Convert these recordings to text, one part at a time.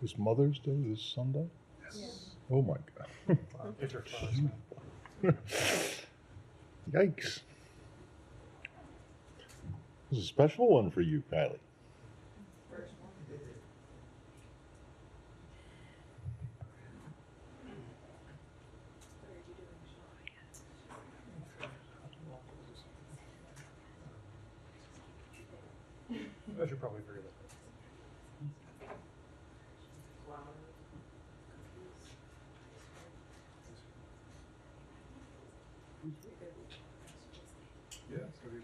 Is Mother's Day this Sunday? Yes. Oh my God. Wow. Get your flowers, man. Yikes. This is a special one for you, Kylie. First one. What are you doing, I should probably figure that out. Flowers, cookies. Yeah, so do you.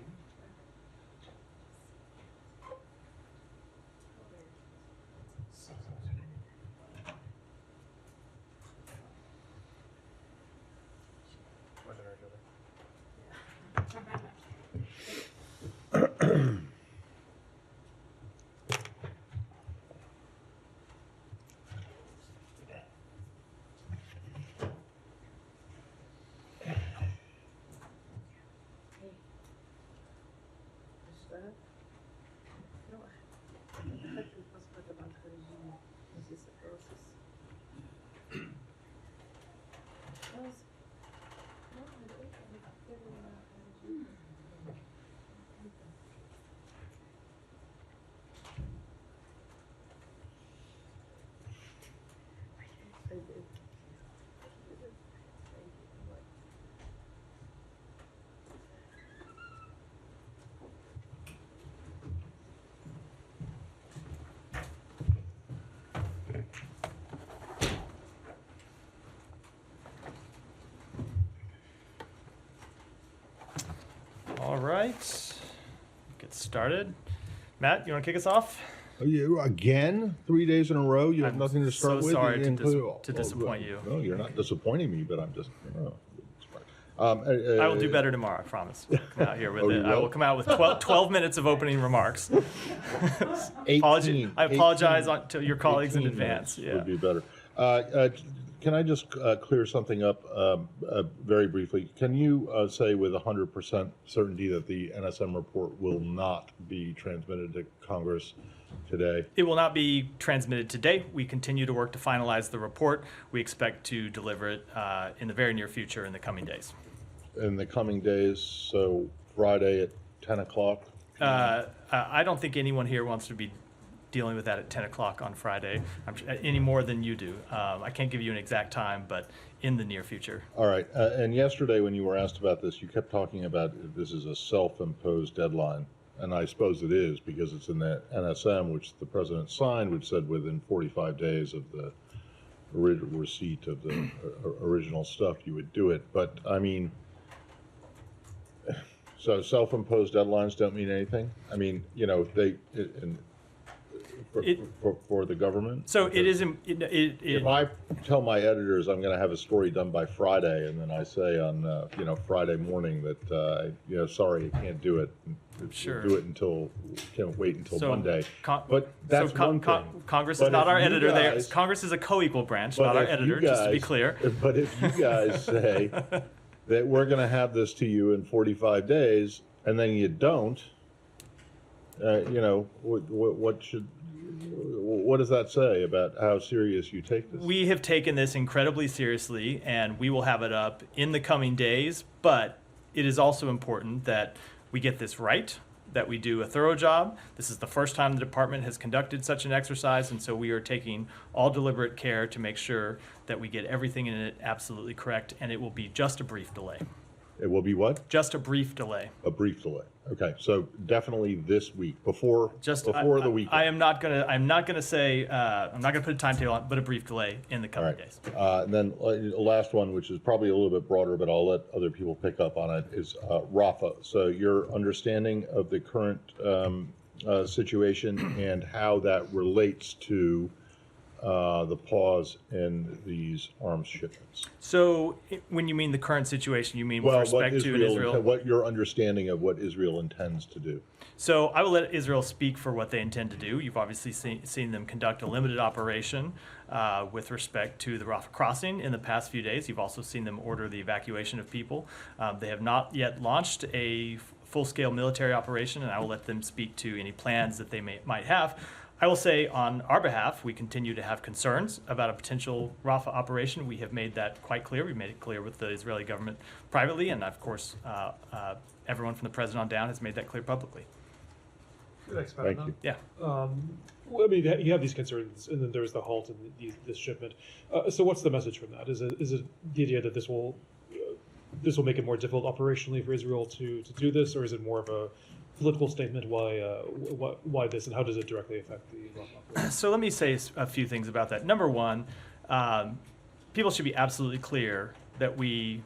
All right, get started. Matt, you want to kick us off? Oh, you again? 3 days in a row? You have I'm nothing to start so with? sorry You to include- disappoint you. No, you're not disappointing me, but I'm just. It's fine. I will do better tomorrow, I promise. Come out here with Oh, it. you I will? will come out with 12 minutes of opening remarks. 18, I apologize 18 to your colleagues in 18 advance. minutes Yeah. would be better. Can I just clear something up very briefly? Can you say with 100% certainty that the NSM report will not be transmitted to Congress today? It will not be transmitted today. We continue to work to finalize the report. We expect to deliver it in the very near future in the coming days. In the coming days, so Friday at 10 o'clock? I don't think anyone here wants to be dealing with that at 10 o'clock on Friday, any more than you do. I can't give you an exact time, but in the near future. All right. And yesterday when you were asked about this, you kept talking about this is a self-imposed deadline. And I suppose it is because it's in the NSM, which the president signed, which said within 45 days of the receipt of the original stuff, you would do it. But I mean, so self-imposed deadlines don't mean anything? I mean, you know, for the government? So it is. If I tell my editors I'm going to have a story done by Friday, and then I say on Friday morning that sorry, I can't do it. Sure. Do it until can't wait until Monday. But that's one thing. Congress is not our editor. Congress is a co-equal branch, not our editor. Just to be clear. But if you guys say that we're going to have this to you in 45 days, and then you don't, what does that say about how serious you take this? We have taken this incredibly seriously, and we will have it up in the coming days. But it is also important that we get this right, that we do a thorough job. This is the first time the department has conducted such an exercise, and so we are taking all deliberate care to make sure that we get everything in it absolutely correct, and it will be just a brief delay. It will be what? Just a brief delay. A brief delay. Okay, so definitely this week, before the weekend. I'm not gonna say I'm not gonna put a timetable on, but a brief delay in the coming days. And then the last one, which is probably a little bit broader, but I'll let other people pick up on it, is Rafah. So your understanding of the current situation and how that relates to the pause in these arms shipments. So when you mean the current situation, you mean with respect to Israel? What your understanding of what Israel intends to do. So I will let Israel speak for what they intend to do. You've obviously seen them conduct a limited operation with respect to the Rafah crossing in the past few days. You've also seen them order the evacuation of people. They have not yet launched a full-scale military operation, and I will let them speak to any plans that they might have. I will say on our behalf, we continue to have concerns about a potential Rafah operation. We have made that quite clear. We've made it clear with the Israeli government privately, and of course, everyone from the president on down has made that clear publicly. Could I expand on Thank you. Yeah. Well, I mean, you have these concerns, and then there's the halt in this shipment. So what's the message from that? Is it the idea that this will make it more difficult operationally for Israel to do this, or is it more of a political statement? Why this, and how does it directly affect the Rafah operation? So let me say a few things about that. Number one, people should be absolutely clear that we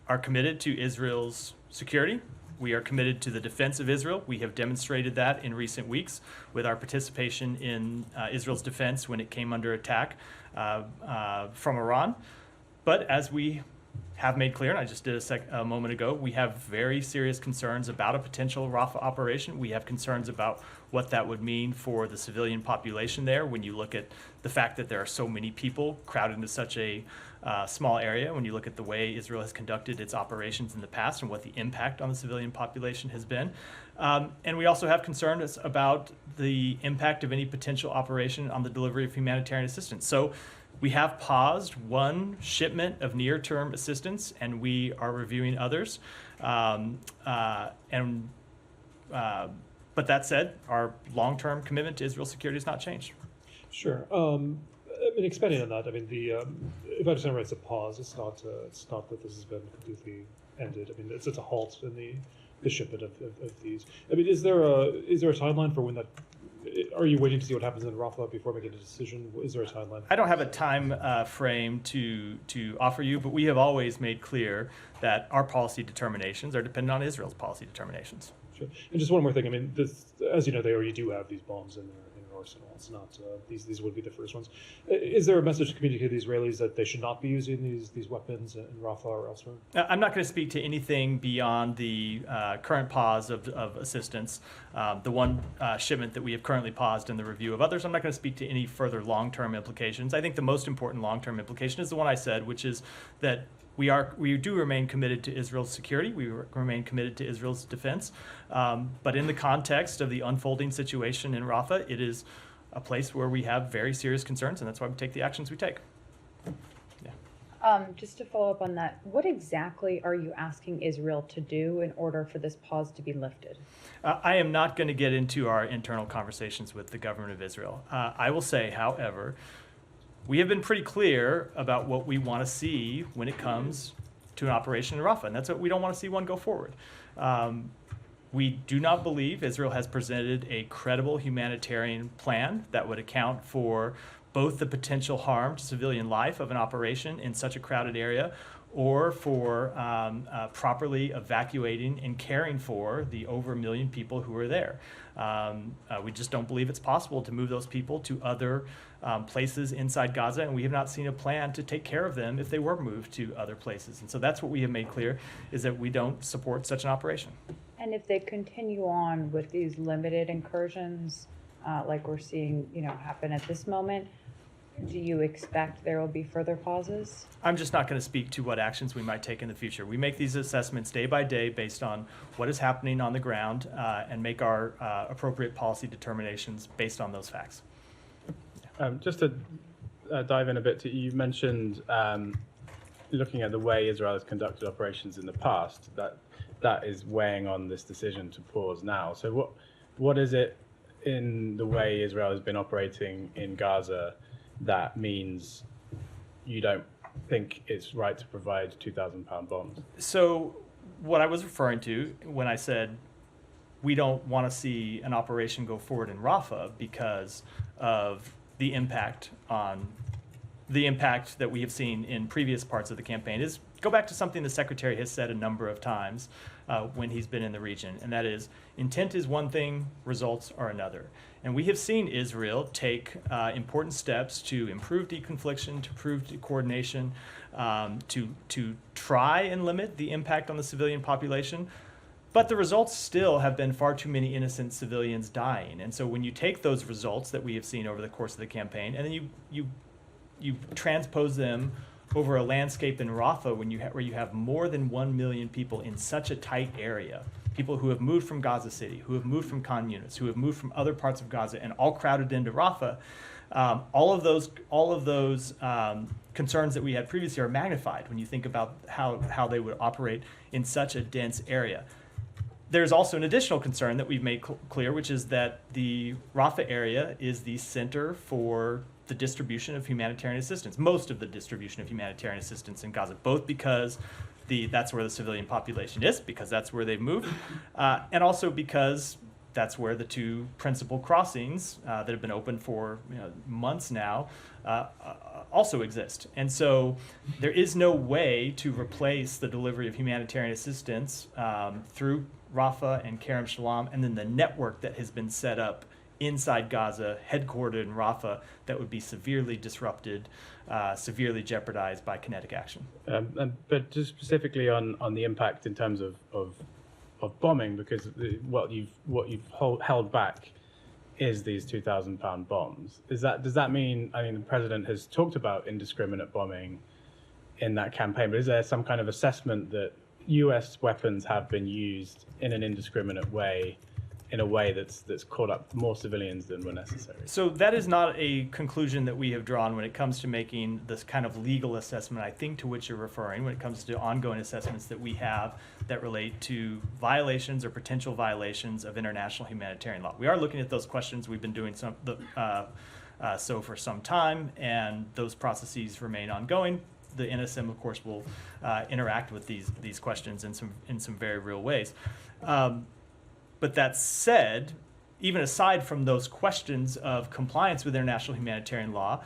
are committed to Israel's security. We are committed to the defense of Israel. We have demonstrated that in recent weeks with our participation in Israel's defense when it came under attack from Iran. But as we have made clear, and I just did a moment ago, we have very serious concerns about a potential Rafah operation. We have concerns about what that would mean for the civilian population there when you look at the fact that there are so many people crowded into such a small area, when you look at the way Israel has conducted its operations in the past and what the impact on the civilian population has been. And we also have concerns about the impact of any potential operation on the delivery of humanitarian assistance. So we have paused one shipment of near-term assistance, and we are reviewing others. But that said, our long-term commitment to Israel's security has not changed. Sure. I mean, expanding on that, I mean, if I understand right, it's a pause. It's not that this has been completely ended. I mean, it's a halt in the shipment of these. I mean, is there a timeline for when that? Are you waiting to see what happens in Rafah before making a decision? Is there a timeline? I don't have a time frame to offer you, but we have always made clear that our policy determinations are dependent on Israel's policy determinations. Sure. And just one more thing. I mean, as you know, they already do have these bombs in their arsenal. It's not these would be the first ones. Is there a message to communicate to the Israelis that they should not be using these weapons in Rafah or elsewhere? I'm not going to speak to anything beyond the current pause of assistance. The one shipment that we have currently paused in the review of others, I'm not going to speak to any further long-term implications. I think the most important long-term implication is the one I said, which is that we do remain committed to Israel's security. We remain committed to Israel's defense. But in the context of the unfolding situation in Rafah, it is a place where we have very serious concerns, and that's why we take the actions we take. Just to follow up on that, what exactly are you asking Israel to do in order for this pause to be lifted? I am not going to get into our internal conversations with the government of Israel. I will say, however, we have been pretty clear about what we want to see when it comes to an operation in Rafah, and that's what we don't want to see one go forward. We do not believe Israel has presented a credible humanitarian plan that would account for both the potential harm to civilian life of an operation in such a crowded area, or for properly evacuating and caring for the over 1 million people who are there. We just don't believe it's possible to move those people to other places inside Gaza, and we have not seen a plan to take care of them if they were moved to other places. And so that's what we have made clear, is that we don't support such an operation. And if they continue on with these limited incursions, like we're seeing, happen at this moment, do you expect there will be further pauses? I'm just not going to speak to what actions we might take in the future. We make these assessments day by day based on what is happening on the ground, and make our appropriate policy determinations based on those facts. Just to dive in a bit, you mentioned looking at the way Israel has conducted operations in the past, that is weighing on this decision to pause now. So what is it in the way Israel has been operating in Gaza that means you don't think it's right to provide 2,000-pound bombs? So what I was referring to when I said we don't want to see an operation go forward in Rafah because of the impact that we have seen in previous parts of the campaign is go back to something the Secretary has said a number of times when he's been in the region, and that is intent is one thing, results are another. And we have seen Israel take important steps to improve deconfliction, to improve coordination, to try and limit the impact on the civilian population. But the results still have been far too many innocent civilians dying. And so when you take those results that we have seen over the course of the campaign, and then you transpose them over a landscape in Rafah where you have more than 1 million people in such a tight area, people who have moved from Gaza City, who have moved from Khan Yunis, who have moved from other parts of Gaza, and all crowded into Rafah. All of those concerns that we had previously are magnified when you think about how they would operate in such a dense area. There's also an additional concern that we've made clear, which is that the Rafah area is the center for the distribution of humanitarian assistance, most of the distribution of humanitarian assistance in Gaza, both because that's where the civilian population is, because that's where they've moved, and also because that's where the two principal crossings that have been open for months now also exist. And so there is no way to replace the delivery of humanitarian assistance through Rafah and Kerem Shalom, and then the network that has been set up inside Gaza, headquartered in Rafah, that would be severely disrupted, severely jeopardized by kinetic action. But just specifically on the impact in terms of bombing, because what you've held back is these 2,000-pound bombs. Does that mean? I mean, the president has talked about indiscriminate bombing in that campaign, but is there some kind of assessment that U.S. weapons have been used in an indiscriminate way, in a way that's caught up more civilians than were necessary? So that is not a conclusion that we have drawn when it comes to making this kind of legal assessment, I think, to which you're referring, when it comes to ongoing assessments that we have that relate to violations or potential violations of international humanitarian law. We are looking at those questions. We've been doing so for some time, and those processes remain ongoing. The NSM, of course, will interact with these questions in some very real ways. But that said, even aside from those questions of compliance with international humanitarian law,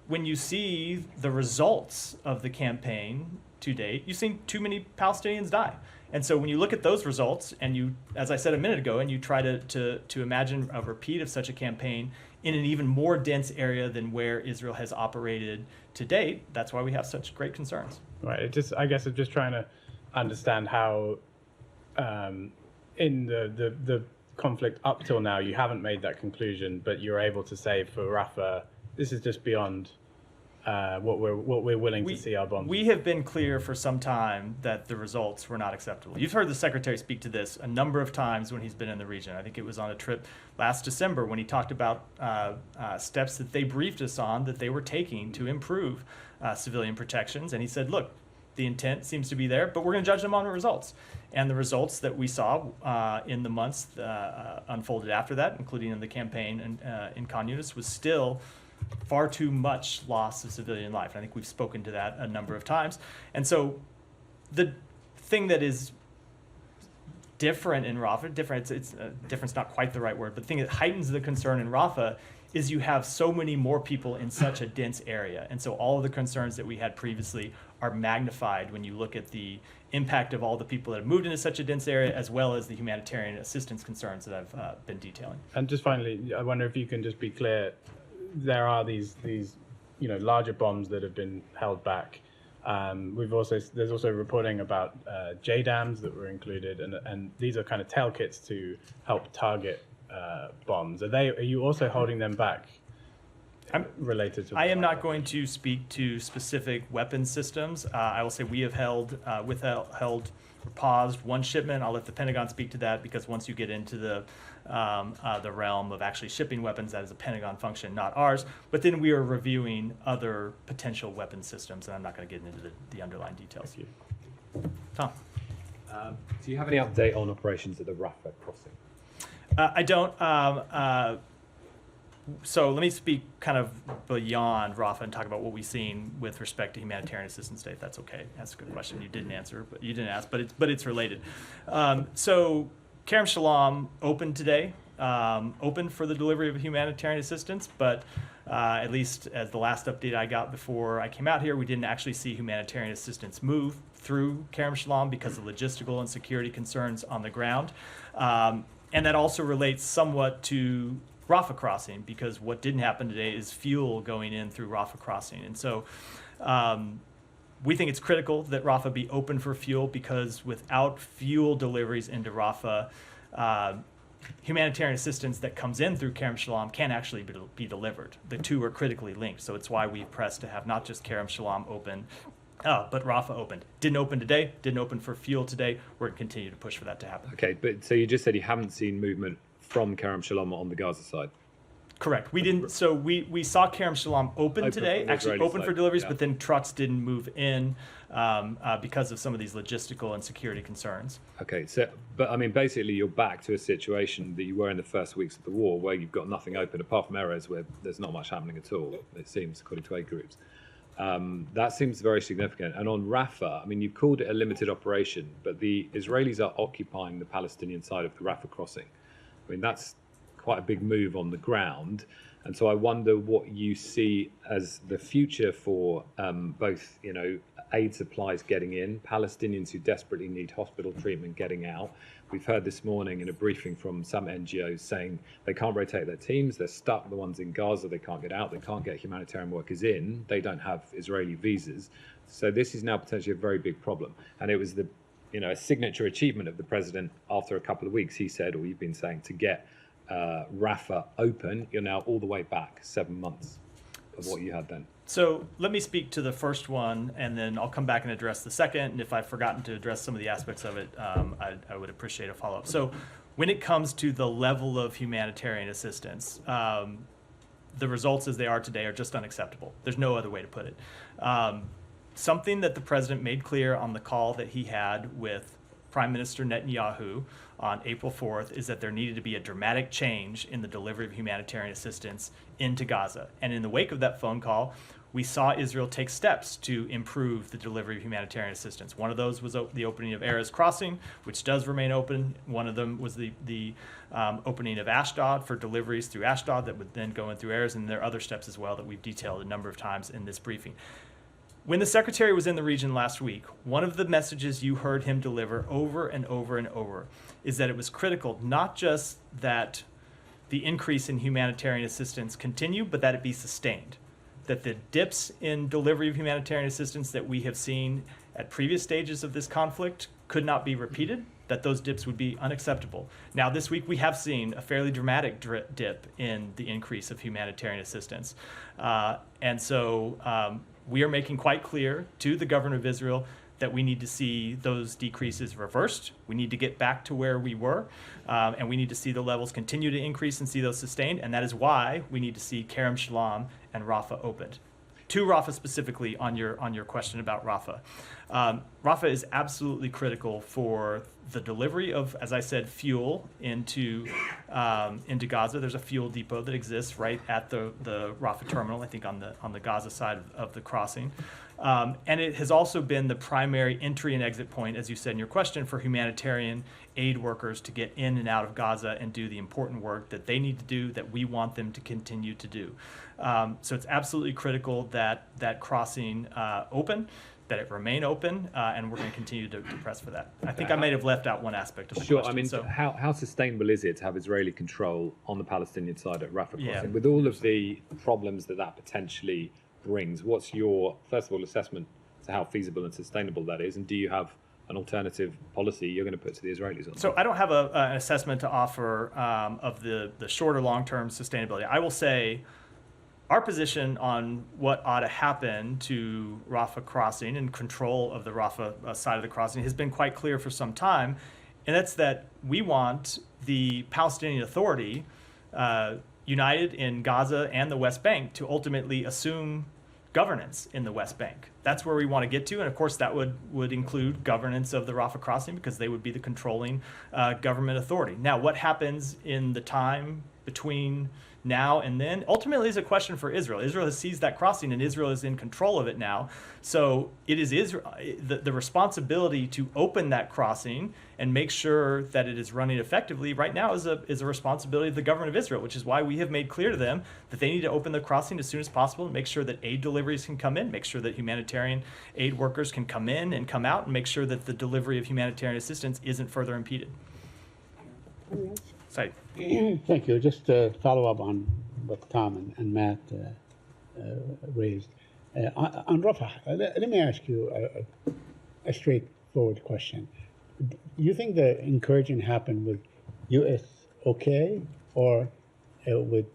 when you see the results of the campaign to date, you've seen too many Palestinians die. And so when you look at those results, and you, as I said a minute ago, and you try to imagine a repeat of such a campaign in an even more dense area than where Israel has operated to date, that's why we have such great concerns. Right. I guess I'm just trying to understand how, in the conflict up till now, you haven't made that conclusion, but you're able to say for Rafah, this is just beyond what we're willing to see our bombs. We have been clear for some time that the results were not acceptable. You've heard the Secretary speak to this a number of times when he's been in the region. I think it was on a trip last December when he talked about steps that they briefed us on that they were taking to improve civilian protections. And he said, look, the intent seems to be there, but we're going to judge them on the results. And the results that we saw in the months unfolded after that, including in the campaign in Khan Yunis, was still far too much loss of civilian life. I think we've spoken to that a number of times. And so the thing that is different in Rafah, different's not quite the right word, but the thing that heightens the concern in Rafah is you have so many more people in such a dense area. And so all of the concerns that we had previously are magnified when you look at the impact of all the people that have moved into such a dense area, as well as the humanitarian assistance concerns that I've been detailing. And just finally, I wonder if you can just be clear, there are these larger bombs that have been held back. There's also reporting about JDAMs that were included, and these are kind of tail kits to help target bombs. Are you also holding them back? Related to? I am not going to speak to specific weapon systems. I will say we have held or paused one shipment. I'll let the Pentagon speak to that, because once you get into the realm of actually shipping weapons, that is a Pentagon function, not ours. But then we are reviewing other potential weapon systems, and I'm not going to get into the underlying details. Thank you. Tom? Do you have any update on operations at the Rafah crossing? I don't. So let me speak kind of beyond Rafah and talk about what we've seen with respect to humanitarian assistance today, if that's okay. That's a good question. You didn't ask, but it's related. So Kerem Shalom opened today, open for the delivery of humanitarian assistance, but at least as the last update I got before I came out here, we didn't actually see humanitarian assistance move through Kerem Shalom because of logistical and security concerns on the ground. And that also relates somewhat to Rafah crossing, because what didn't happen today is fuel going in through Rafah crossing. And so we think it's critical that Rafah be open for fuel, because without fuel deliveries into Rafah, humanitarian assistance that comes in through Kerem Shalom can't actually be delivered. The two are critically linked. So it's why we've pressed to have not just Kerem Shalom open, But Rafah opened. Didn't open today. Didn't open for fuel today. We're going to continue to push for that to happen. Okay, but so you just said you haven't seen movement from Kerem Shalom on the Gaza side. Correct. We didn't. So we saw Kerem Shalom open today, from the actually Israeli open for side, deliveries, yeah. but then trucks didn't move in because of some of these logistical and security concerns. Okay, so but I mean, basically, you're back to a situation that you were in the first weeks of the war, where you've got nothing open apart from areas where there's not much happening at all. It seems, according to aid groups. That seems very significant. And on Rafah, I mean, you've called it a limited operation, but the Israelis are occupying the Palestinian side of the Rafah crossing. I mean, that's quite a big move on the ground. And so I wonder what you see as the future for both, aid supplies getting in, Palestinians who desperately need hospital treatment getting out. We've heard this morning in a briefing from some NGOs saying they can't rotate their teams, they're stuck, the ones in Gaza, they can't get out, they can't get humanitarian workers in, they don't have Israeli visas. So this is now potentially a very big problem. And it was a signature achievement of the president after a couple of weeks, he said, or you've been saying, to get Rafah open. You're now all the way back 7 months of what you had then. So let me speak to the first one, and then I'll come back and address the second. And if I've forgotten to address some of the aspects of it, I would appreciate a follow-up. So when it comes to the level of humanitarian assistance, the results as they are today are just unacceptable. There's no other way to put it. Something that the president made clear on the call that he had with Prime Minister Netanyahu on April 4th is that there needed to be a dramatic change in the delivery of humanitarian assistance into Gaza. And in the wake of that phone call, we saw Israel take steps to improve the delivery of humanitarian assistance. One of those was the opening of Erez Crossing, which does remain open. One of them was the opening of Ashdod for deliveries through Ashdod that would then go in through Erez, and there are other steps as well that we've detailed a number of times in this briefing. When the secretary was in the region last week, one of the messages you heard him deliver over and over and over is that it was critical not just that the increase in humanitarian assistance continue, but that it be sustained. That the dips in delivery of humanitarian assistance that we have seen at previous stages of this conflict could not be repeated, that those dips would be unacceptable. Now, this week we have seen a fairly dramatic dip in the increase of humanitarian assistance. And so we are making quite clear to the government of Israel that we need to see those decreases reversed. We need to get back to where we were, and we need to see the levels continue to increase and see those sustained, and that is why we need to see Kerem Shalom and Rafah opened. To Rafah specifically, on your question about Rafah. Rafah is absolutely critical for the delivery of, as I said, fuel into Gaza. There's a fuel depot that exists right at the Rafah terminal, I think on the Gaza side of the crossing. And it has also been the primary entry and exit point, as you said in your question, for humanitarian aid workers to get in and out of Gaza and do the important work that they need to do, that we want them to continue to do. So it's absolutely critical that that crossing open, that it remain open, and we're going to continue to press for that. I think I may have left out one aspect of the Sure, question. I mean, so, how sustainable is it to have Israeli control on the Palestinian side at Rafah crossing? Yeah. With all of the problems that potentially brings, what's your, first of all, assessment to how feasible and sustainable that is? And do you have an alternative policy you're going to put to the Israelis on? So I don't have an assessment to offer of the short or long-term sustainability. I will say our position on what ought to happen to Rafah crossing and control of the Rafah side of the crossing has been quite clear for some time, and that's that we want the Palestinian Authority united in Gaza and the West Bank to ultimately assume governance in the West Bank. That's where we want to get to, and of course that would include governance of the Rafah crossing because they would be the controlling government authority. Now, what happens in the time between now and then ultimately is a question for Israel. Israel has seized that crossing and Israel is in control of it now. So it is Israel, the responsibility to open that crossing and make sure that it is running effectively right now is a responsibility of the government of Israel, which is why we have made clear to them that they need to open the crossing as soon as possible and make sure that aid deliveries can come in, make sure that humanitarian aid workers can come in and come out, and make sure that the delivery of humanitarian assistance isn't further impeded. Sorry. Thank you. Just to follow up on what Tom and Matt raised. On Rafah, let me ask you a straightforward question. You think the incursion happened with U.S. okay or with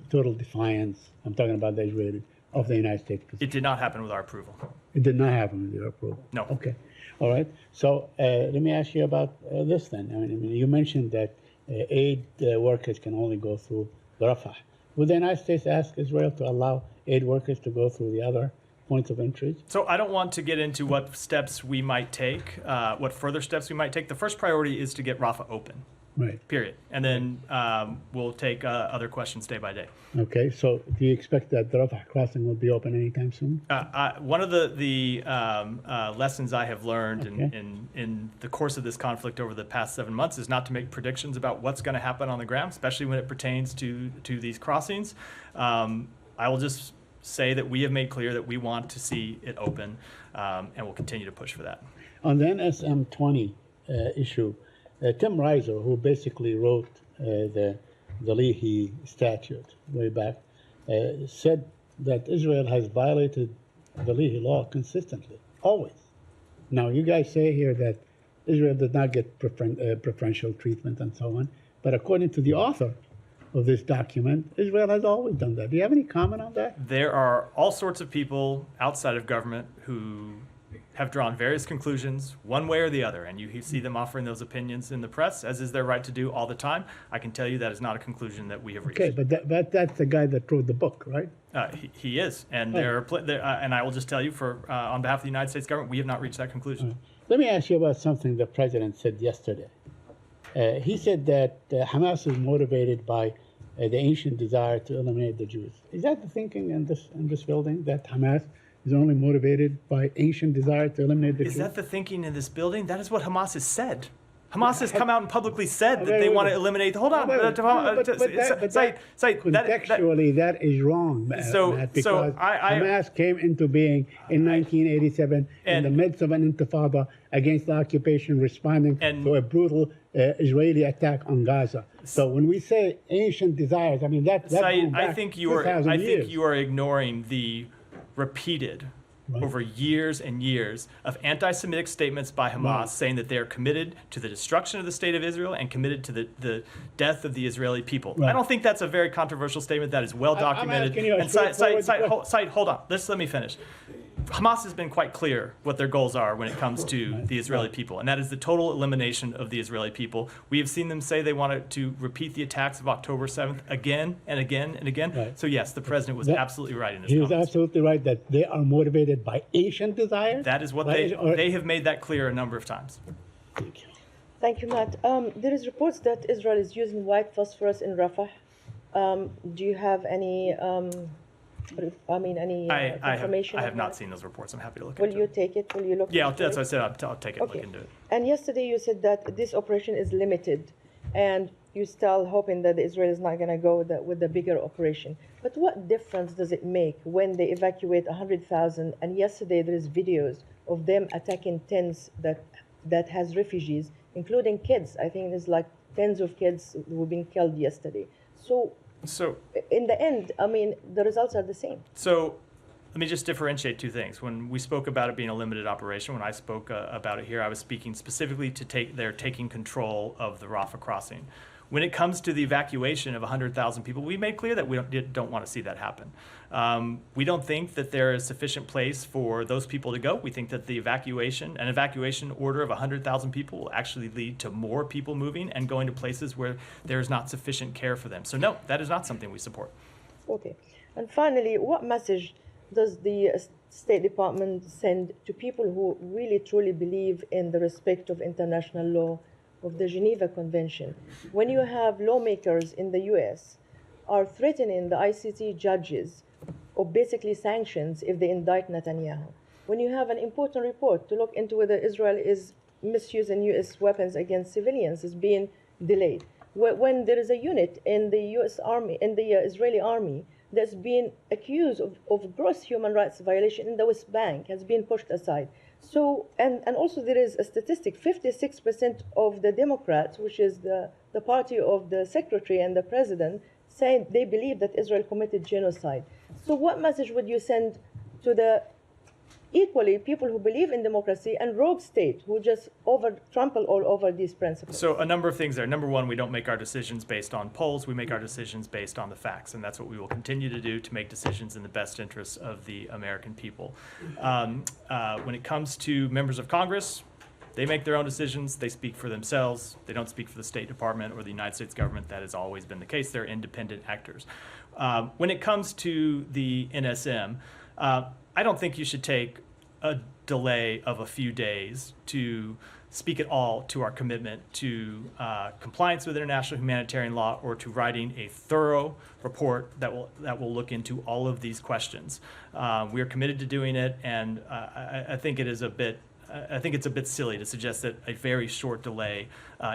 total defiance? I'm talking about the Israelis. of the United States position? It did not happen with our approval. It did not happen with your approval? No. Okay. All right. So let me ask you about this then. I mean, you mentioned that aid workers can only go through Rafah. Would the United States ask Israel to allow aid workers to go through the other points of entry? So I don't want to get into what steps we might take, what further steps we might take. The first priority is to get Rafah open, Right. period. And then we'll take other questions day by day. Okay. So do you expect that the Rafah crossing will be open anytime soon? One of the lessons I have learned Okay. in the course of this conflict over the past 7 months is not to make predictions about what's going to happen on the ground, especially when it pertains to these crossings. I will just say that we have made clear that we want to see it open, and we'll continue to push for that. On the NSM 20 issue, Tim Reiser, who basically wrote the Leahy statute way back, said that Israel has violated the Leahy law consistently, always. Now, you guys say here that Israel did not get preferential treatment and so on, but according to the author of this document, Israel has always done that. Do you have any comment on that? There are all sorts of people outside of government who have drawn various conclusions one way or the other, and you see them offering those opinions in the press, as is their right to do all the time. I can tell you that is not a conclusion that we have reached. Okay, but that's the guy that wrote the book, right? He is, and and I will just tell you, on behalf of the United States government, we have not reached that conclusion. Let me ask you about something the president said yesterday. He said that Hamas is motivated by the ancient desire to eliminate the Jews. Is that the thinking in this building, that Hamas is only motivated by ancient desire to eliminate the Jews? Is that the thinking in this building? That is what Hamas has said. Hamas has come out and publicly said that they want to eliminate. Hold on, contextually, that is wrong, Matt, because Hamas came into being in 1987 in the midst of an intifada against the occupation, responding to a brutal Israeli attack on Gaza. So when we say ancient desires, I mean that's Saeed, I think you are ignoring the repeated over years and years of anti-Semitic statements by Hamas saying that they are committed to the destruction of the state of Israel and committed to the death of the Israeli people. I don't think that's a very controversial statement. That is well documented. And Saeed, hold on. Let me finish. Hamas has been quite clear what their goals are when it comes to the Israeli people, and that is the total elimination of the Israeli people. We have seen them say they wanted to repeat the attacks of October 7th again and again and again. Right. So yes, the president was absolutely right in his He comments. was absolutely right that they are motivated by ancient desires. That is what they have made that clear a number of times. Thank you. Thank you, Matt. There is reports that Israel is using white phosphorus in Rafah. Do you have any information? I have not seen those reports. I'm happy to look Will into you it. take it? Will you look Yeah, into that's it? what I said. I'll take it and Okay. look into it. And yesterday you said that this operation is limited, and you're still hoping that Israel is not going to go with the bigger operation. But what difference does it make when they evacuate 100,000? And yesterday there is videos of them attacking tents that has refugees, including kids. I think there's like tens of kids who were being killed yesterday. So in the end, I mean, the results are the same. So let me just differentiate two things. When we spoke about it being a limited operation, when I spoke about it here, I was speaking specifically to they're taking control of the Rafah crossing. When it comes to the evacuation of 100,000 people, we made clear that we don't want to see that happen. We don't think that there is sufficient place for those people to go. We think that an evacuation order of 100,000 people will actually lead to more people moving and going to places where there is not sufficient care for them. So no, that is not something we support. Okay. And finally, what message does the State Department send to people who really truly believe in the respect of international law, of the Geneva Convention, when you have lawmakers in the US are threatening the ICC judges of basically sanctions if they indict Netanyahu? When you have an important report to look into whether Israel is misusing US weapons against civilians is being delayed. When there is a unit in the US Army, in the Israeli army, that's been accused of gross human rights violation in the West Bank has been pushed aside. So, and also there is a statistic, 56% of the Democrats, which is the party of the secretary and the president, saying they believe that Israel committed genocide. So what message would you send to the equally people who believe in democracy and rogue state who just trample all over these principles. So a number of things there. Number one, we don't make our decisions based on polls. We make our decisions based on the facts, and that's what we will continue to do to make decisions in the best interests of the American people. When it comes to members of Congress, they make their own decisions. They speak for themselves. They don't speak for the State Department or the United States government. That has always been the case. They're independent actors. When it comes to the NSM, I don't think you should take a delay of a few days to speak at all to our commitment to compliance with international humanitarian law or to writing a thorough report that will look into all of these questions. We are committed to doing it, and I think it is a bit. I think it's a bit silly to suggest that a very short delay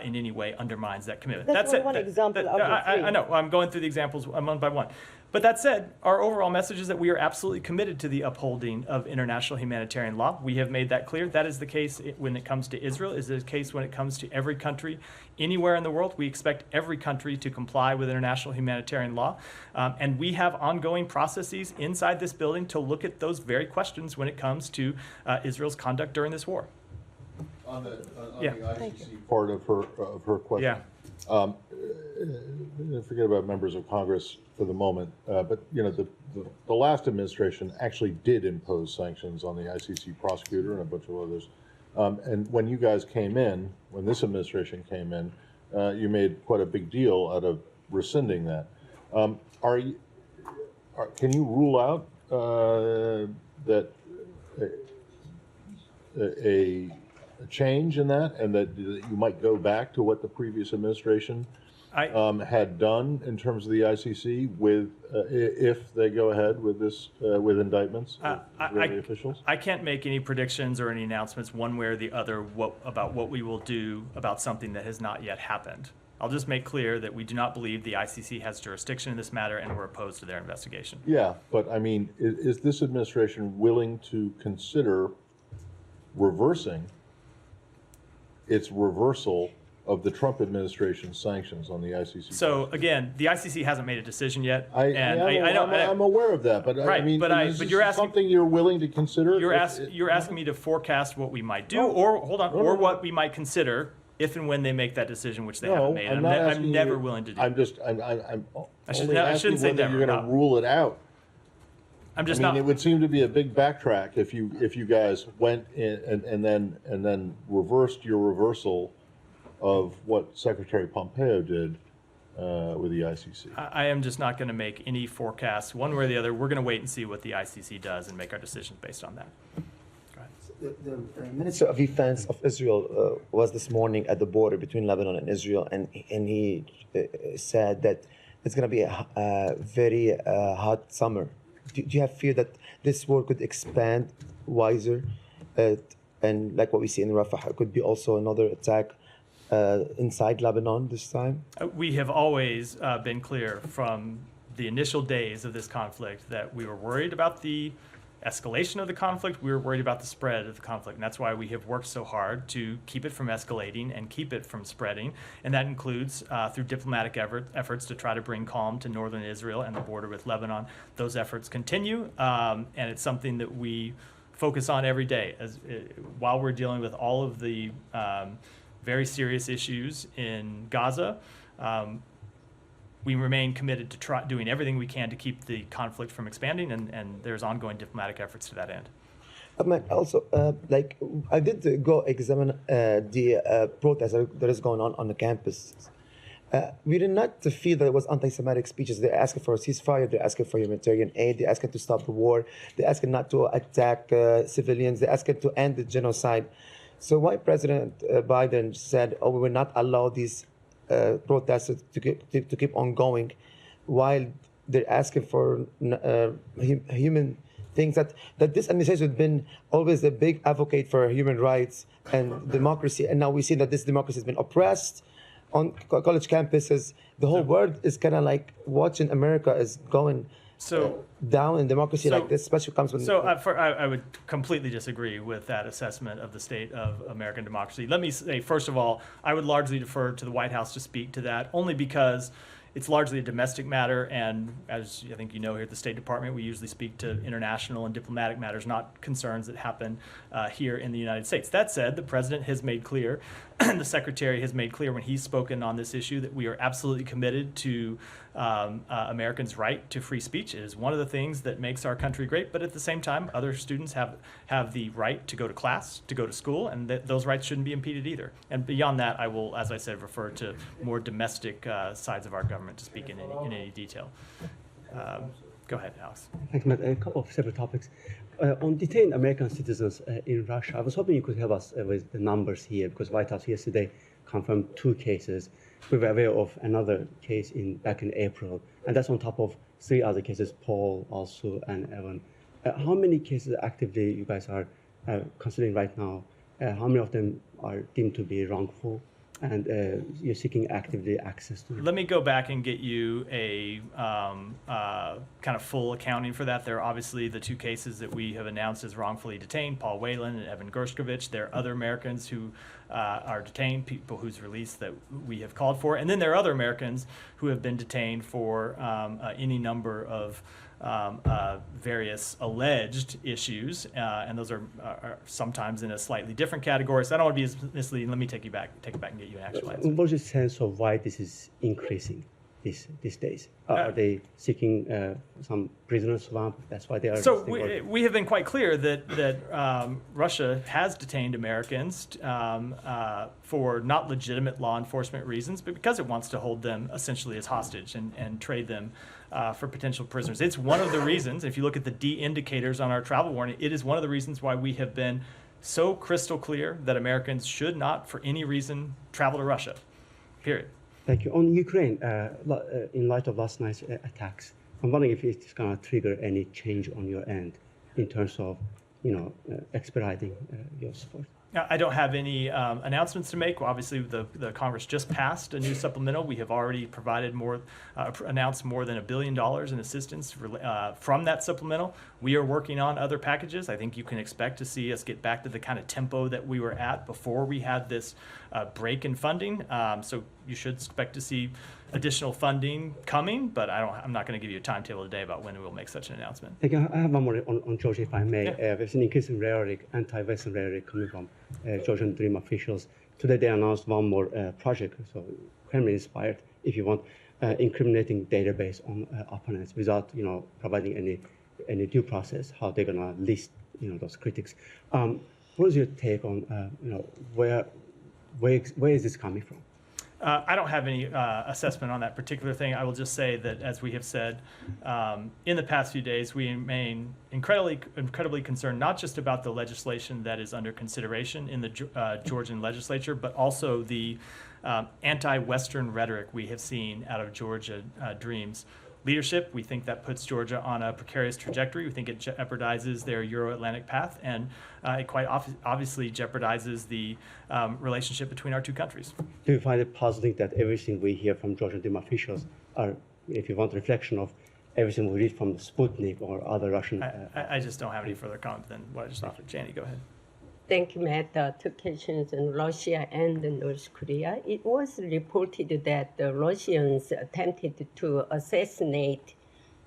in any way undermines that commitment. That's one example out of three. I know. I'm going through the examples one by one. But that said, our overall message is that we are absolutely committed to the upholding of international humanitarian law. We have made that clear. That is the case when it comes to Israel. Is the case when it comes to every country anywhere in the world. We expect every country to comply with international humanitarian law. And we have ongoing processes inside this building to look at those very questions when it comes to Israel's conduct during this war. On the Yeah. ICC part of her question. Yeah. Forget about members of Congress for the moment, but you know the last administration actually did impose sanctions on the ICC prosecutor and a bunch of others. And when you guys came in, when this administration came in, you made quite a big deal out of rescinding that. Can you rule out that a change in that, and that you might go back to what the previous administration had done in terms of the ICC with if they go ahead with this with indictments of Israeli officials? I can't make any predictions or any announcements one way or the other about what we will do about something that has not yet happened. I'll just make clear that we do not believe the ICC has jurisdiction in this matter, and we're opposed to their investigation. Yeah, but I mean, is this administration willing to consider reversing its reversal of the Trump administration's sanctions on the ICC? So again, the ICC hasn't made a decision yet. I'm aware of that, but right, I mean, is but this you're asking, something you're willing to consider? You're asking me to forecast what we might do, or what we might consider if and when they make that decision, which they haven't made. I'm never willing to do. I'm only asking say whether never, you're going to rule it out. I'm just it would seem to be a big backtrack if you guys went in and then reversed your reversal of what Secretary Pompeo did with the ICC. I am just not going to make any forecasts one way or the other. We're going to wait and see what the ICC does and make our decisions based on that. The Minister of Defense of Israel was this morning at the border between Lebanon and Israel, and he said that it's going to be a very hot summer. Do you have fear that this war could expand wiser, and like what we see in Rafah, it could be also another attack inside Lebanon this time? We have always been clear from the initial days of this conflict that we were worried about the escalation of the conflict. We were worried about the spread of the conflict, and that's why we have worked so hard to keep it from escalating and keep it from spreading, and that includes through diplomatic efforts to try to bring calm to northern Israel and the border with Lebanon. Those efforts continue, and it's something that we focus on every day while we're dealing with all of the very serious issues in Gaza. We remain committed to doing everything we can to keep the conflict from expanding, and there's ongoing diplomatic efforts to that end. Also, I did go examine the protest that is going on the campus. We did not feel that it was anti-Semitic speeches. They're asking for a ceasefire. They're asking for humanitarian aid. They're asking to stop the war. They're asking not to attack civilians. They're asking to end the genocide. So why President Biden said, "Oh, we will not allow these protests to keep on going," while they're asking for human things that this administration has been always a big advocate for human rights and democracy, and now we see that this democracy has been oppressed on college campuses. The whole world is kind of like watching America is going down in democracy like this, especially comes when. I would completely disagree with that assessment of the state of American democracy. Let me say, first of all, I would largely defer to the White House to speak to that, only because it's largely a domestic matter, and as I think you know, here at the State Department, we usually speak to international and diplomatic matters, not concerns that happen here in the United States. That said, the President has made clear, the Secretary has made clear when he's spoken on this issue that we are absolutely committed to Americans' right to free speech. It is one of the things that makes our country great, but at the same time, other students have the right to go to class, to go to school, and those rights shouldn't be impeded either. And beyond that, I will, as I said, refer to more domestic sides of our government to speak in any detail. Go ahead, Alex. Thanks, Matt. A couple of separate topics. On detained American citizens in Russia, I was hoping you could help us with the numbers here, because White House yesterday confirmed 2 cases. We were aware of another case back in April, and that's on top of 3 other cases, Paul, also, and Evan. How many cases actively you guys are considering right now? How many of them are deemed to be wrongful? And you're seeking actively access to them? Let me go back and get you a kind of full accounting for that. There are obviously the 2 cases that we have announced as wrongfully detained, Paul Whelan and Evan Gershkovich. There are other Americans who are detained, people whose release that we have called for. And then there are other Americans who have been detained for any number of various alleged issues, and those are sometimes in a slightly different category. So I don't want to be as misleading. Let me take it back and get you an actual answer. What's your sense of why this is increasing these days? Are they seeking some prisoner swamp? That's why they are. So we have been quite clear that Russia has detained Americans for not legitimate law enforcement reasons, but because it wants to hold them essentially as hostage and trade them for potential prisoners. It's one of the reasons, if you look at the D indicators on our travel warning, it is one of the reasons why we have been so crystal clear that Americans should not, for any reason, travel to Russia, period. Thank you. On Ukraine, in light of last night's attacks, I'm wondering if it's going to trigger any change on your end in terms of, expediting your support. I don't have any announcements to make. Well, obviously, the Congress just passed a new supplemental. We have already provided announced more than $1 billion in assistance from that supplemental. We are working on other packages. I think you can expect to see us get back to the kind of tempo that we were at before we had this break in funding. So you should expect to see additional funding coming, but I'm not going to give you a timetable today about when we will make such an announcement. Thank you. I have one more on Georgia, if I may. Yeah. There's an increasing rhetoric, anti-Western rhetoric coming from Georgian Dream officials. Today they announced one more project, so Kremlin inspired, if you want, incriminating database on opponents without providing any due process, how they're going to list those critics. What is your take on where is this coming from? I don't have any assessment on that particular thing. I will just say that, as we have said in the past few days, we remain incredibly concerned, not just about the legislation that is under consideration in the Georgian legislature, but also the anti-Western rhetoric we have seen out of Georgia Dream's leadership. We think that puts Georgia on a precarious trajectory. We think it jeopardizes their Euro-Atlantic path, and it quite obviously jeopardizes the relationship between our 2 countries. Do you find it puzzling that everything we hear from Georgian Dream officials are, if you want, a reflection of everything we read from Sputnik or other Russian? I just don't have any further comment than what I just offered. Janie, go ahead. Thank you, Matt. 2 questions on Russia and North Korea. It was reported that the Russians attempted to assassinate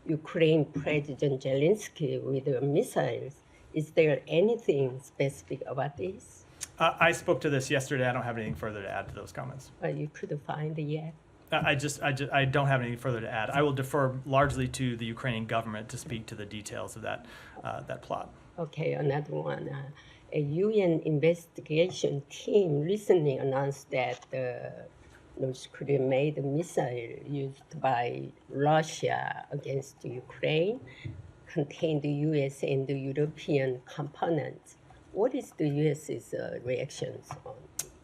Ukraine President Zelensky with missiles. Is there anything specific about this? I spoke to this yesterday. I don't have anything further to add to those comments. You couldn't find it yet? I don't have anything further to add. I will defer largely to the Ukrainian government to speak to the details of that plot. Okay, another one. A UN investigation team recently announced that North Korea made a missile used by Russia against Ukraine contained the U.S. and the European components. What is the U.S.'s reactions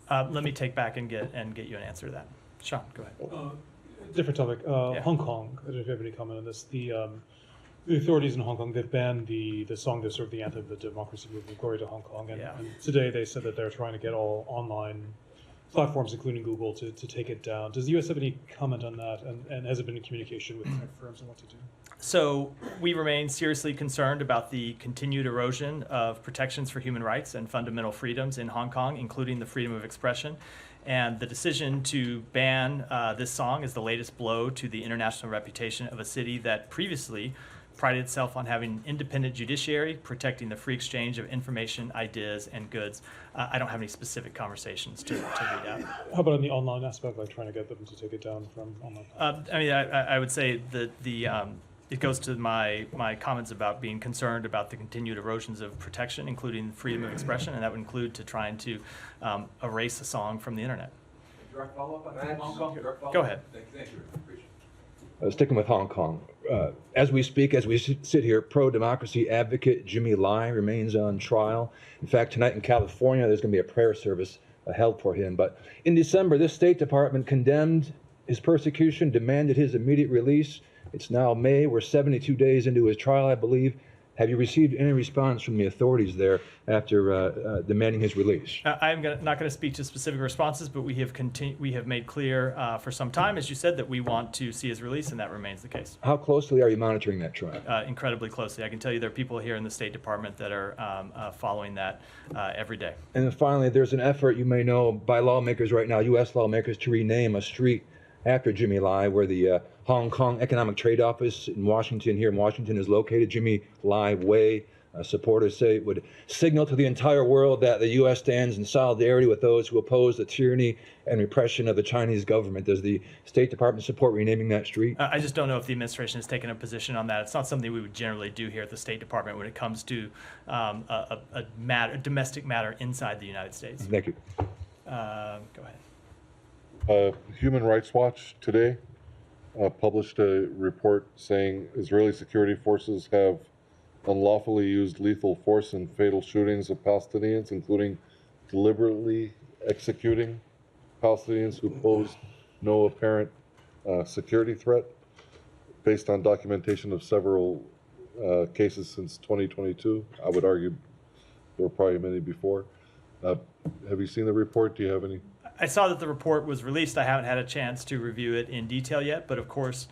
on? Let me take back and get you an answer to that. Sean, go ahead. Different topic. Yeah. Hong Kong. I don't know if you have any comment on this. The authorities in Hong Kong, they've banned the song that served the anthem of the democracy movement, Glory to Hong Kong. And today they said that they're trying to get all online platforms, including Google, to take it down. Does the U.S. have any comment on that? And has it been in communication with tech firms on what to do? So we remain seriously concerned about the continued erosion of protections for human rights and fundamental freedoms in Hong Kong, including the freedom of expression. And the decision to ban this song is the latest blow to the international reputation of a city that previously prided itself on having an independent judiciary, protecting the free exchange of information, ideas, and goods. I don't have any specific conversations to read out. How about on the online aspect, like trying to get them to take it down from online? I would say that it goes to my comments about being concerned about the continued erosions of protection, including freedom of expression, and that would include to trying to erase a song from the internet. Direct follow-up on Hong Kong? Go ahead. Thank you. Appreciate it. Sticking with Hong Kong, as we speak, as we sit here, pro-democracy advocate Jimmy Lai remains on trial. In fact, tonight in California, there's going to be a prayer service held for him. But in December, this State Department condemned his persecution, demanded his immediate release. It's now May. We're 72 days into his trial, I believe. Have you received any response from the authorities there after demanding his release? I'm not going to speak to specific responses, but we have made clear for some time, as you said, that we want to see his release, and that remains the case. How closely are you monitoring that trial? Incredibly closely. I can tell you there are people here in the State Department that are following that every day. And then finally, there's an effort, you may know, by lawmakers right now, U.S. lawmakers, to rename a street after Jimmy Lai, where the Hong Kong Economic Trade Office in Washington, here in Washington, is located. Jimmy Lai Way. Supporters say it would signal to the entire world that the U.S. stands in solidarity with those who oppose the tyranny and repression of the Chinese government. Does the State Department support renaming that street? I just don't know if the administration has taken a position on that. It's not something we would generally do here at the State Department when it comes to a domestic matter inside the United States. Thank you. Go ahead. Human Rights Watch today published a report saying Israeli security forces have unlawfully used lethal force in fatal shootings of Palestinians, including deliberately executing Palestinians who posed no apparent security threat, based on documentation of several cases since 2022. I would argue there were probably many before. Have you seen the report? Do you have any? I saw that the report was released. I haven't had a chance to review it in detail yet, but of course,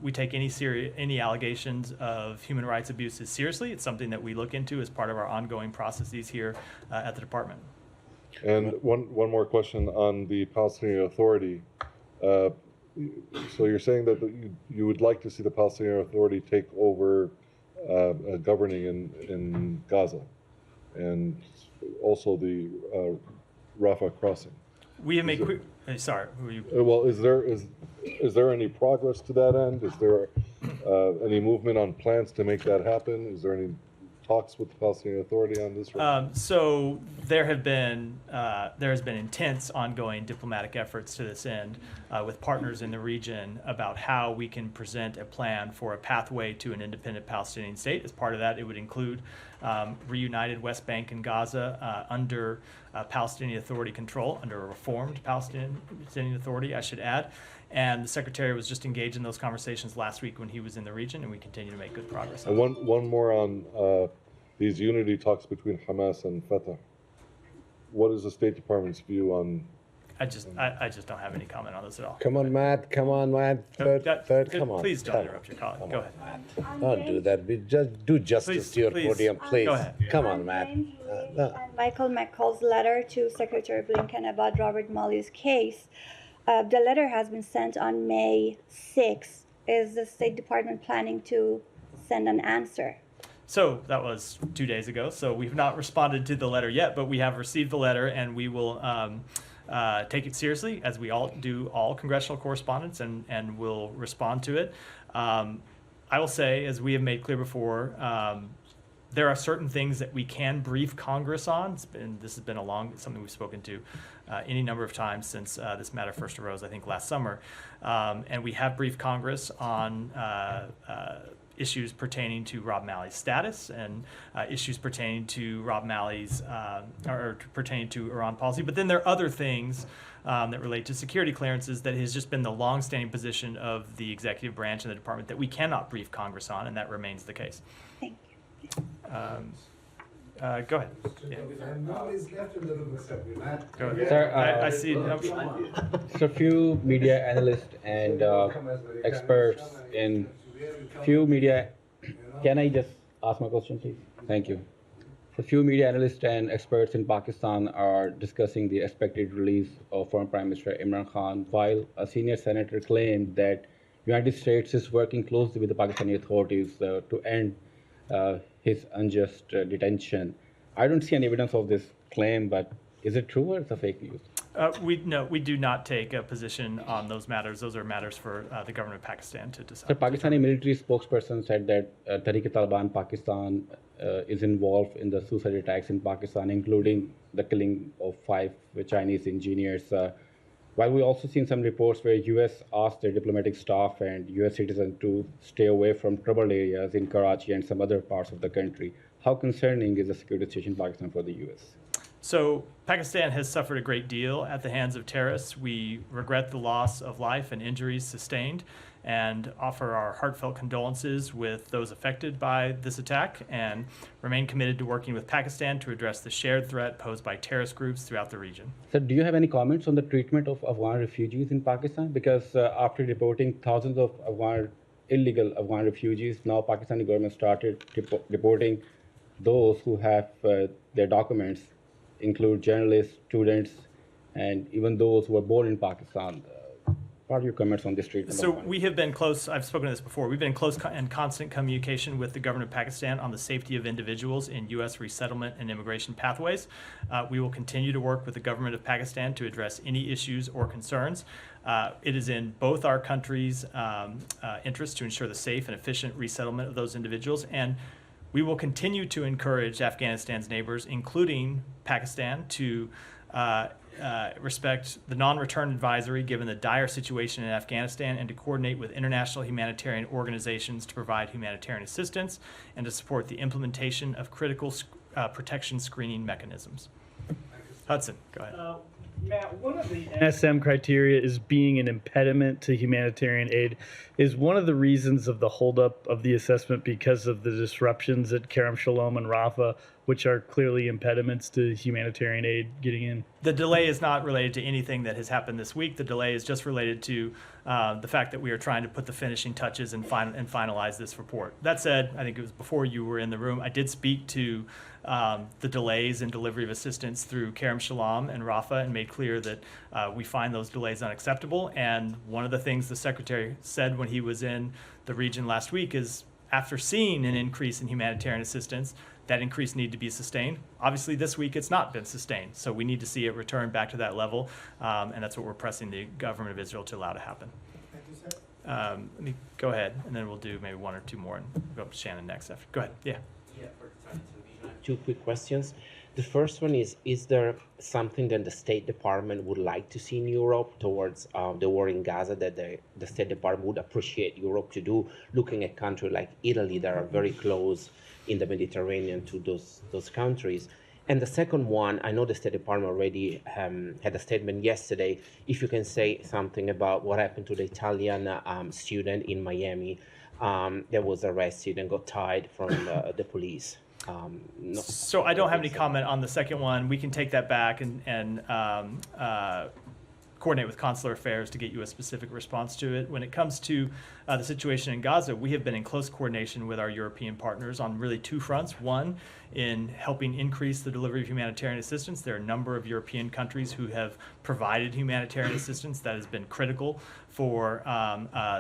we take any allegations of human rights abuses seriously. It's something that we look into as part of our ongoing processes here at the department. And one more question on the Palestinian Authority. So you're saying that you would like to see the Palestinian Authority take over governing in Gaza, and also the Rafah crossing. We have made sorry. Well, is there any progress to that end? Is there any movement on plans to make that happen? Is there any talks with the Palestinian Authority on this? So there has been intense ongoing diplomatic efforts to this end with partners in the region about how we can present a plan for a pathway to an independent Palestinian state. As part of that, it would include reunited West Bank and Gaza under Palestinian Authority control, under a reformed Palestinian Authority, I should add. And the Secretary was just engaged in those conversations last week when he was in the region, and we continue to make good progress. And one more on these unity talks between Hamas and Fatah. What is the State Department's view on? I just don't have any comment on this at all. Come on, Matt. Come on, Matt. Third, come on. Please don't interrupt your colleague. Go ahead. Don't do that. We just do justice to your podium, please. Go ahead. Come on, Matt. Michael McCall's letter to Secretary Blinken about Robert Malley's case. The letter has been sent on May 6th. Is the State Department planning to send an answer? So that was 2 days ago. So we've not responded to the letter yet, but we have received the letter, and we will take it seriously, as we all do all congressional correspondence, and will respond to it. I will say, as we have made clear before, there are certain things that we can brief Congress on. This has been something we've spoken to any number of times since this matter first arose, I think last summer. And we have briefed Congress on issues pertaining to Rob Malley's status and issues pertaining to Rob Malley's or pertaining to Iran policy. But then there are other things that relate to security clearances that has just been the longstanding position of the executive branch and the department that we cannot brief Congress on, and that remains the case. Thank you. Go ahead. Yeah. Nobody's left in the room except me, Matt. Go ahead. Sir, I see. So few media analysts and experts in few media. Can I just ask my question, please? Thank you. A few media analysts and experts in Pakistan are discussing the expected release of former Prime Minister Imran Khan, while a senior senator claimed that United States is working closely with the Pakistani authorities to end his unjust detention. I don't see any evidence of this claim, but is it true or is it fake news? We do not take a position on those matters. Those are matters for the government of Pakistan to decide. The Pakistani military spokesperson said that Tehrik-e-Taliban Pakistan is involved in the suicide attacks in Pakistan, including the killing of 5 Chinese engineers. While we also seen some reports where U.S. asked their diplomatic staff and U.S. citizens to stay away from troubled areas in Karachi and some other parts of the country. How concerning is the security situation in Pakistan for the U.S.? So Pakistan has suffered a great deal at the hands of terrorists. We regret the loss of life and injuries sustained and offer our heartfelt condolences with those affected by this attack and remain committed to working with Pakistan to address the shared threat posed by terrorist groups throughout the region. So do you have any comments on the treatment of Afghan refugees in Pakistan? Because after deporting thousands of illegal Afghan refugees, now Pakistani government started deporting those who have their documents include journalists, students, and even those who were born in Pakistan. What are your comments on this treatment? So we have been close, I've spoken to this before, we've been in close and constant communication with the government of Pakistan on the safety of individuals in U.S. resettlement and immigration pathways. We will continue to work with the government of Pakistan to address any issues or concerns. It is in both our countries' interest to ensure the safe and efficient resettlement of those individuals, and we will continue to encourage Afghanistan's neighbors, including Pakistan, to respect the non-return advisory given the dire situation in Afghanistan and to coordinate with international humanitarian organizations to provide humanitarian assistance and to support the implementation of critical protection screening mechanisms. Hudson, go ahead. Matt, one of the NSM criteria is being an impediment to humanitarian aid. Is one of the reasons of the holdup of the assessment because of the disruptions at Kerem Shalom and Rafah, which are clearly impediments to humanitarian aid getting in? The delay is not related to anything that has happened this week. The delay is just related to the fact that we are trying to put the finishing touches and finalize this report. That said, I think it was before you were in the room, I did speak to the delays in delivery of assistance through Kerem Shalom and Rafah and made clear that we find those delays unacceptable. And one of the things the Secretary said when he was in the region last week is after seeing an increase in humanitarian assistance, that increase needed to be sustained. Obviously, this week it's not been sustained, so we need to see it return back to that level, and that's what we're pressing the government of Israel to allow to happen. Thank you, sir. Let me go ahead, and then we'll do maybe 1 or 2 more, and go up to Shannon next after. Go ahead. Yeah. Yeah, for Tiny Television. I have 2 quick questions. The first one is there something that the State Department would like to see in Europe towards the war in Gaza that the State Department would appreciate Europe to do, looking at countries like Italy that are very close in the Mediterranean to those countries? And the second one, I know the State Department already had a statement yesterday. If you can say something about what happened to the Italian student in Miami that was arrested and got tied from the police. So I don't have any comment on the second one. We can take that back and coordinate with Consular Affairs to get you a specific response to it. When it comes to the situation in Gaza, we have been in close coordination with our European partners on really 2 fronts. One, in helping increase the delivery of humanitarian assistance. There are a number of European countries who have provided humanitarian assistance that has been critical for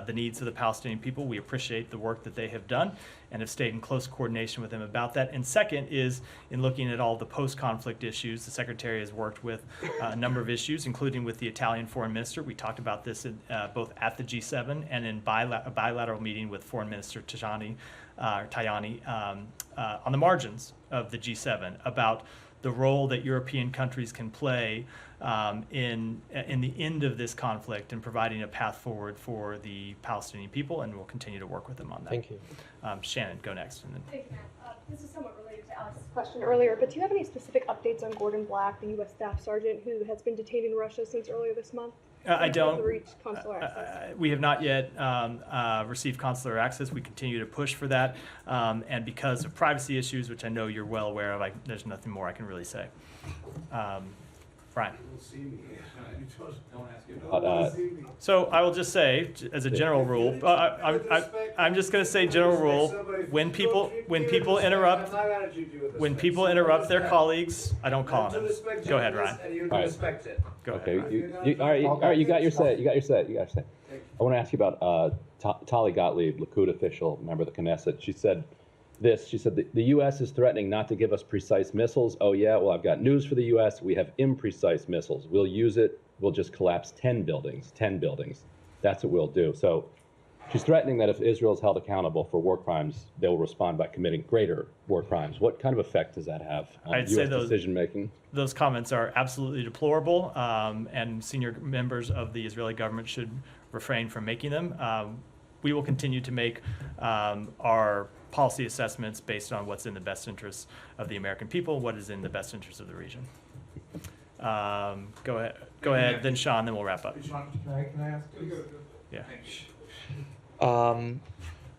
the needs of the Palestinian people. We appreciate the work that they have done and have stayed in close coordination with them about that. And second is in looking at all the post-conflict issues. The Secretary has worked with a number of issues, including with the Italian Foreign Minister. We talked about this both at the G7 and in a bilateral meeting with Foreign Minister Tajani on the margins of the G7 about the role that European countries can play in the end of this conflict and providing a path forward for the Palestinian people, and we'll continue to work with them on that. Thank you. Shannon, go next. And then. Thank you, Matt. This is somewhat related to Alex's question earlier, but do you have any specific updates on Gordon Black, the U.S. Staff Sergeant who has been detained in Russia since earlier this month? I don't. Consular access? We have not yet received consular access. We continue to push for that. And because of privacy issues, which I know you're well aware of, there's nothing more I can really say. Ryan. Uh, So I will just say, as a general rule, I'm just going to say general rule. When people interrupt their colleagues, I don't call on them. Go ahead, Ryan. All right. Go ahead. Okay. Ryan. All right. You got your say. You got your say. I want to ask you about Tali Gottlieb, Likud official, member of the Knesset. She said this. She said the U.S. is threatening not to give us precise missiles. Oh yeah. Well, I've got news for the U.S. We have imprecise missiles. We'll use it. We'll just collapse 10 buildings. 10 buildings. That's what we'll do. So she's threatening that if Israel is held accountable for war crimes, they will respond by committing greater war crimes. What kind of effect does that have on U.S. decision making? Those comments are absolutely deplorable, and senior members of the Israeli government should refrain from making them. We will continue to make our policy assessments based on what's in the best interests of the American people, what is in the best interest of the region. Go ahead, then Sean, then we'll wrap up. Sean, can I ask? Yeah.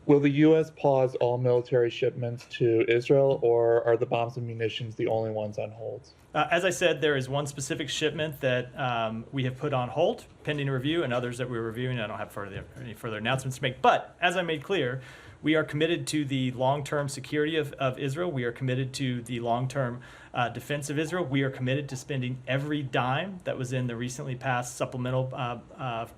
Will the U.S. pause all military shipments to Israel, or are the bombs and munitions the only ones on hold? As I said, there is one specific shipment that we have put on hold, pending review, and others that we're reviewing. I don't have any further announcements to make. But as I made clear, we are committed to the long-term security of Israel. We are committed to the long-term defense of Israel. We are committed to spending every dime that was in the recently passed supplemental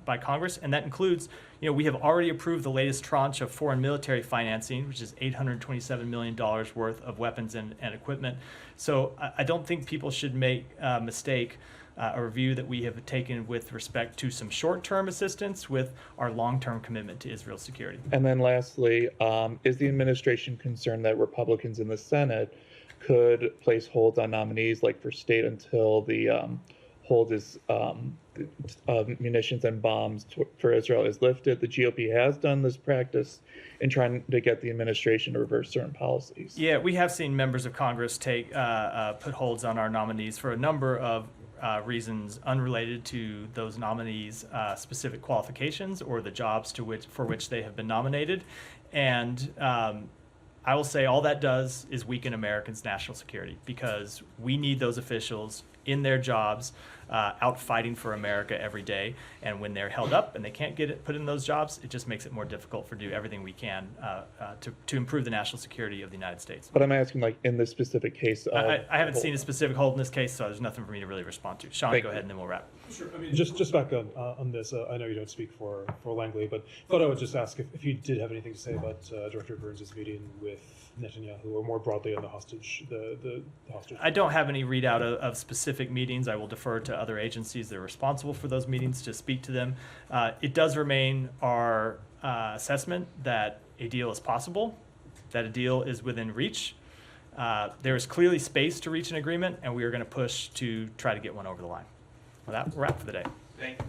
by Congress, and that includes, we have already approved the latest tranche of foreign military financing, which is $827 million worth of weapons and equipment. So I don't think people should make a mistake a review that we have taken with respect to some short-term assistance with our long-term commitment to Israel's security. And then lastly, is the administration concerned that Republicans in the Senate could place holds on nominees, like for state, until the hold is of munitions and bombs for Israel is lifted? The GOP has done this practice in trying to get the administration to reverse certain policies. Yeah, we have seen members of Congress put holds on our nominees for a number of reasons unrelated to those nominees' specific qualifications or the jobs for which they have been nominated. And I will say all that does is weaken Americans' national security, because we need those officials in their jobs, out fighting for America every day. And when they're held up and they can't get put in those jobs, it just makes it more difficult for do everything we can to improve the national security of the United States. But I'm asking, like, in this specific case. I haven't seen a specific hold in this case, so there's nothing for me to really respond to. Sean, go ahead, and then we'll wrap. Sure. I mean, just back on this. I know you don't speak for Langley, but thought I would just ask if you did have anything to say about Director Burns' meeting with Netanyahu, or more broadly on the hostage. I don't have any readout of specific meetings. I will defer to other agencies that are responsible for those meetings to speak to them. It does remain our assessment that a deal is possible, that a deal is within reach. There is clearly space to reach an agreement, and we are going to push to try to get one over the line. With that, we're wrapped for the day. Thank you.